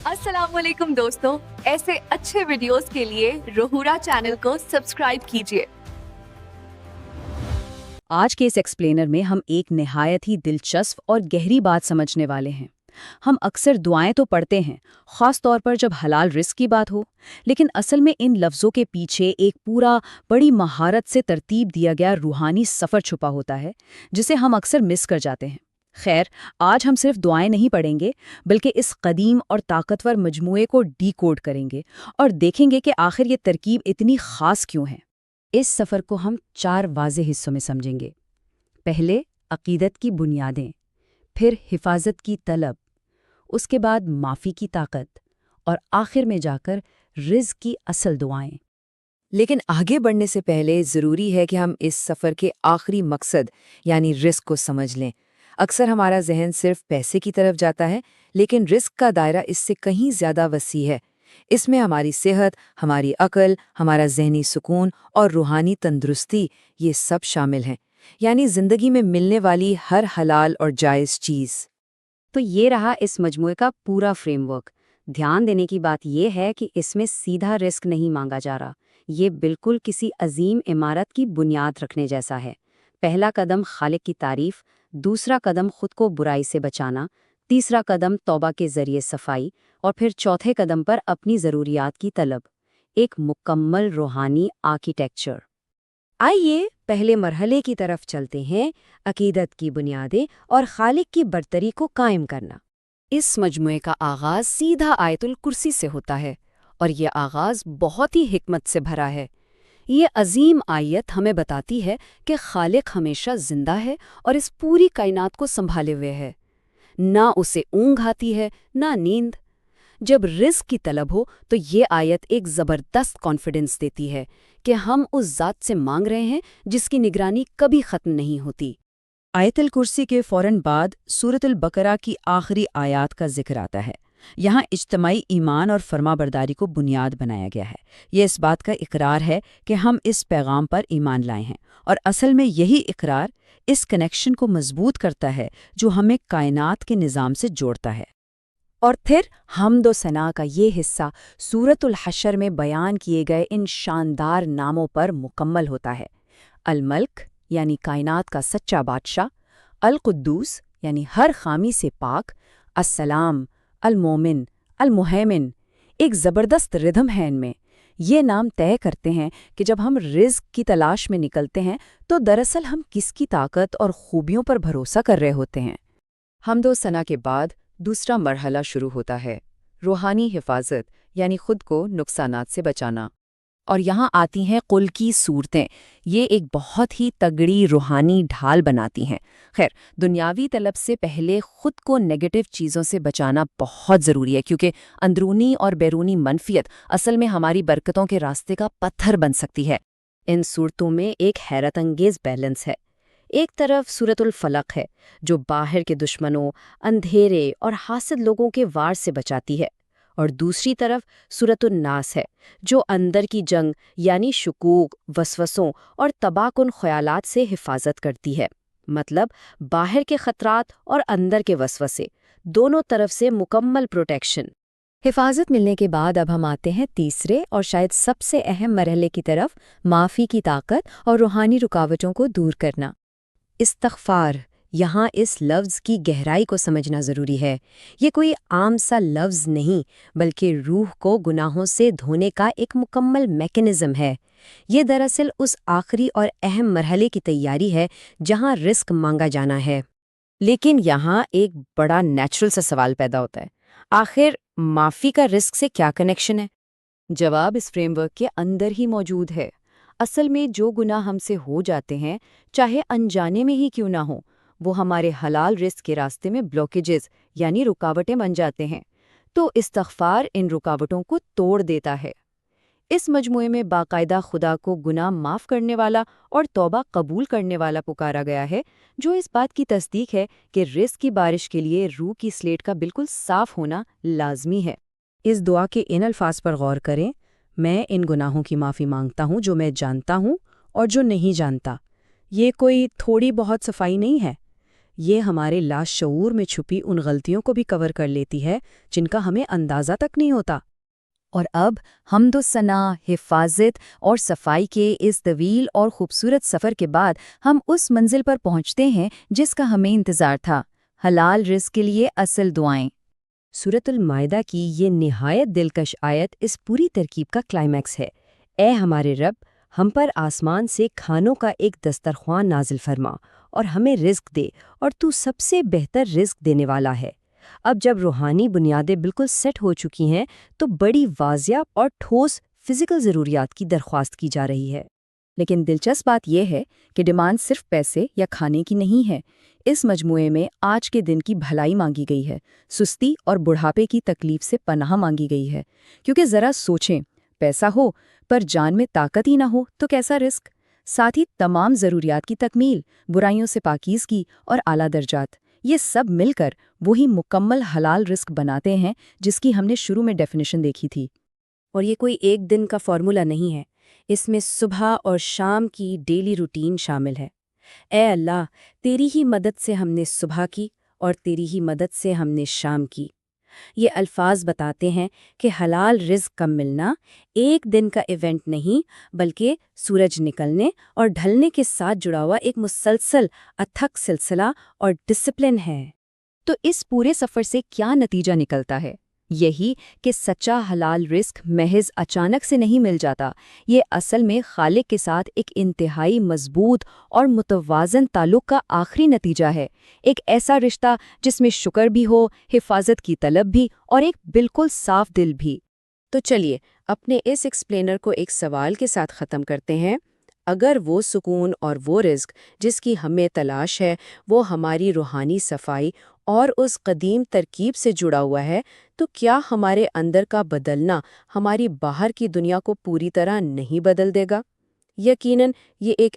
अस्सलाम वालेकुम दोस्तों, ऐसे अच्छे वीडियोस के लिए रोहूरा चैनल को सब्सक्राइब कीजिए। आज के इस एक्सप्लेनर में हम एक निहायत ही दिलचस्प और गहरी बात समझने वाले हैं। हम अक्सर दुआएं तो पढ़ते हैं, खास तौर पर जब हलाल रिस्क की बात हो, लेकिन असल में इन लफ्ज़ों के पीछे एक पूरा बड़ी महारत से तरतीब दिया गया रूहानी सफ़र छुपा होता है, जिसे हम अक्सर मिस कर जाते हैं। खैर, आज हम सिर्फ दुआएं नहीं पढ़ेंगे, बल्कि इस कदीम और ताकतवर मजमूए को डीकोड करेंगे और देखेंगे कि आखिर ये तरकीब इतनी ख़ास क्यों है। इस सफ़र को हम 4 वाज़ेह हिस्सों में समझेंगे। पहले अक़ीदत की बुनियादें, फिर हिफाजत की तलब, उसके बाद माफ़ी की ताकत और आखिर में जाकर रिज़्क़ की असल दुआएं। लेकिन आगे बढ़ने से पहले ज़रूरी है कि हम इस सफ़र के आखिरी मकसद यानी रिस्क को समझ लें। अक्सर हमारा जहन सिर्फ पैसे की तरफ जाता है, लेकिन रिस्क का दायरा इससे कहीं ज़्यादा वसी है। इसमें हमारी सेहत, हमारी अक्ल, हमारा जहनी सुकून और रूहानी तंदुरुस्ती ये सब शामिल हैं, यानी ज़िंदगी में मिलने वाली हर हलाल और जायज़ चीज़। तो ये रहा इस मजमूए का पूरा फ्रेमवर्क। ध्यान देने की बात यह है कि इसमें सीधा रिस्क नहीं मांगा जा रहा, ये बिल्कुल किसी अजीम इमारत की बुनियाद रखने जैसा है। पहला कदम खालिक की तारीफ, दूसरा कदम खुद को बुराई से बचाना, तीसरा कदम तौबा के जरिए सफाई और फिर चौथे कदम पर अपनी ज़रूरियात की तलब। एक मुकम्मल रूहानी आर्किटेक्चर। आइए पहले मरहले की तरफ चलते हैं, अकीदत की बुनियादें और खालिक की बरतरी को कायम करना। इस मजमुए का आगाज़ सीधा आयतुल कुर्सी से होता है और ये आगाज़ बहुत ही हिकमत से भरा है। ये अजीम आयत हमें बताती है कि खालिक हमेशा जिंदा है और इस पूरी कायनात को संभाले हुए है। ना उसे ऊँघ आती है, ना नींद। जब रिस्क की तलब हो तो ये आयत एक ज़बरदस्त कॉन्फिडेंस देती है कि हम उस ज़ात से मांग रहे हैं जिसकी निगरानी कभी ख़त्म नहीं होती। आयतुल कुर्सी के फ़ौरन बाद सूरतुल बकरा की आखिरी आयात का जिक्र आता है। यहाँ इज्तमाई ईमान और फरमाबरदारी को बुनियाद बनाया गया है। ये इस बात का इकरार है कि हम इस पैगाम पर ईमान लाए हैं, और असल में यही इकरार इस कनेक्शन को मजबूत करता है जो हमें कायनात के निज़ाम से जोड़ता है। और फिर हम्द व सना का ये हिस्सा सूरतुल हशर में बयान किए गए इन शानदार नामों पर मुकम्मल होता है। अल-मल्क यानी कायनात का सच्चा बादशाह, अल-कुद्दूस यानी हर खामी से पाक, अस्सलाम, अल-मोमिन, अल-मुहैमिन। एक ज़बरदस्त रिदम है इनमें। ये नाम तय करते हैं कि जब हम रिज़्क़ की तलाश में निकलते हैं तो दरअसल हम किसकी ताकत और खूबियों पर भरोसा कर रहे होते हैं। हम्द व सना के बाद दूसरा मरहला शुरू होता है, रूहानी हिफाजत यानी खुद को नुकसानात से बचाना। और यहाँ आती हैं कुल की सूरतें। ये एक बहुत ही तगड़ी रूहानी ढाल बनाती हैं। खैर, दुनियावी तलब से पहले खुद को नेगेटिव चीज़ों से बचाना बहुत ज़रूरी है, क्योंकि अंदरूनी और बैरूनी मनफियत असल में हमारी बरकतों के रास्ते का पत्थर बन सकती है। इन सूरतों में एक हैरत अंगेज़ बैलेंस है। एक तरफ सूरतुल फलक है, जो बाहर के दुश्मनों, अंधेरे और हासिद लोगों के वार से बचाती है, और दूसरी तरफ सूरतुन नास है, जो अंदर की जंग यानी शुकूक, वसवसों और तबाहकुन ख्यालात से हिफाजत करती है। मतलब बाहर के खतरात और अंदर के वसवसे, दोनों तरफ से मुकम्मल प्रोटेक्शन। हिफाजत मिलने के बाद अब हम आते हैं तीसरे और शायद सबसे अहम मरहले की तरफ, माफ़ी की ताकत और रूहानी रुकावटों को दूर करना। इस्तग़फ़ार, यहाँ इस लफ्ज़ की गहराई को समझना ज़रूरी है। ये कोई आम सा लफ्ज़ नहीं, बल्कि रूह को गुनाहों से धोने का एक मुकम्मल मैकेनिज़्म है। ये दरअसल उस आखिरी और अहम मरहले की तैयारी है जहाँ रिस्क मांगा जाना है। लेकिन यहाँ एक बड़ा नेचुरल सा सवाल पैदा होता है, आखिर माफ़ी का रिस्क से क्या कनेक्शन है? जवाब इस फ्रेमवर्क के अंदर ही मौजूद है। असल में जो गुनाह हमसे हो जाते हैं, चाहे अनजाने में ही क्यों ना हो, वो हमारे हलाल रिस्क के रास्ते में ब्लॉकेजेस यानी रुकावटें बन जाते हैं। तो इस्तग़फ़ार इन रुकावटों को तोड़ देता है। इस मजमूए में बाकायदा खुदा को गुनाह माफ़ करने वाला और तौबा कबूल करने वाला पुकारा गया है, जो इस बात की तस्दीक है कि रिस्क की बारिश के लिए रूह की स्लेट का बिल्कुल साफ होना लाजमी है। इस दुआ के इन अल्फाज पर गौर करें, मैं इन गुनाहों की माफ़ी मांगता हूँ जो मैं जानता हूँ और जो नहीं जानता। ये कोई थोड़ी बहुत सफाई नहीं है। یہ ہمارے لاشعور میں چھپی ان غلطیوں کو بھی کور کر لیتی ہے جن کا ہمیں اندازہ تک نہیں ہوتا۔ اور اب حمد و ثنا، حفاظت اور صفائی کے اس طویل اور خوبصورت سفر کے بعد ہم اس منزل پر پہنچتے ہیں جس کا ہمیں انتظار تھا، حلال رزق کے لیے اصل دعائیں۔ سورۃ المائدہ کی یہ نہایت دلکش آیت اس پوری ترکیب کا کلائمیکس ہے۔ اے ہمارے رب، ہم پر آسمان سے کھانوں کا ایک دسترخوان نازل فرما اور ہمیں رزق دے، اور تو سب سے بہتر رزق دینے والا ہے۔ اب جب روحانی بنیادیں بالکل سیٹ ہو چکی ہیں تو بڑی واضح اور ٹھوس فزیکل ضروریات کی درخواست کی جا رہی ہے۔ لیکن دلچسپ بات یہ ہے کہ ڈیمانڈ صرف پیسے یا کھانے کی نہیں ہے۔ اس مجموعے میں آج کے دن کی بھلائی مانگی گئی ہے، سستی اور بڑھاپے کی تکلیف سے پناہ مانگی گئی ہے۔ کیونکہ ذرا سوچیں، پیسہ ہو پر جان میں طاقت ہی نہ ہو تو کیسا رزق؟ ساتھ ہی تمام ضروریات کی تکمیل، برائیوں سے پاکیزگی اور اعلیٰ درجات، یہ سب مل کر وہی مکمل حلال رزق بناتے ہیں جس کی ہم نے شروع میں ڈیفینیشن دیکھی تھی۔ اور یہ کوئی ایک دن کا فارمولا نہیں ہے، اس میں صبح اور شام کی ڈیلی روٹین شامل ہے۔ اے اللہ، تیری ہی مدد سے ہم نے صبح کی اور تیری ہی مدد سے ہم نے شام کی۔ یہ الفاظ بتاتے ہیں کہ حلال رزق کا ملنا ایک دن کا ایونٹ نہیں، بلکہ سورج نکلنے اور ڈھلنے کے ساتھ جڑا ہوا ایک مسلسل اتھک سلسلہ اور ڈسپلن ہے۔ تو اس پورے سفر سے کیا نتیجہ نکلتا ہے؟ یہی کہ سچا حلال رزق محض اچانک سے نہیں مل جاتا، یہ اصل میں خالق کے ساتھ ایک انتہائی مضبوط اور متوازن تعلق کا آخری نتیجہ ہے، ایک ایسا رشتہ جس میں شکر بھی ہو، حفاظت کی طلب بھی اور ایک بالکل صاف دل بھی۔ تو چلیے اپنے اس ایکسپلینر کو ایک سوال کے ساتھ ختم کرتے ہیں۔ اگر وہ سکون اور وہ رزق جس کی ہمیں تلاش ہے وہ ہماری روحانی صفائی اور اس قدیم ترکیب سے جڑا ہوا ہے، تو کیا ہمارے اندر کا بدلنا ہماری باہر کی دنیا کو پوری طرح نہیں بدل دے گا؟ یقیناً یہ ایک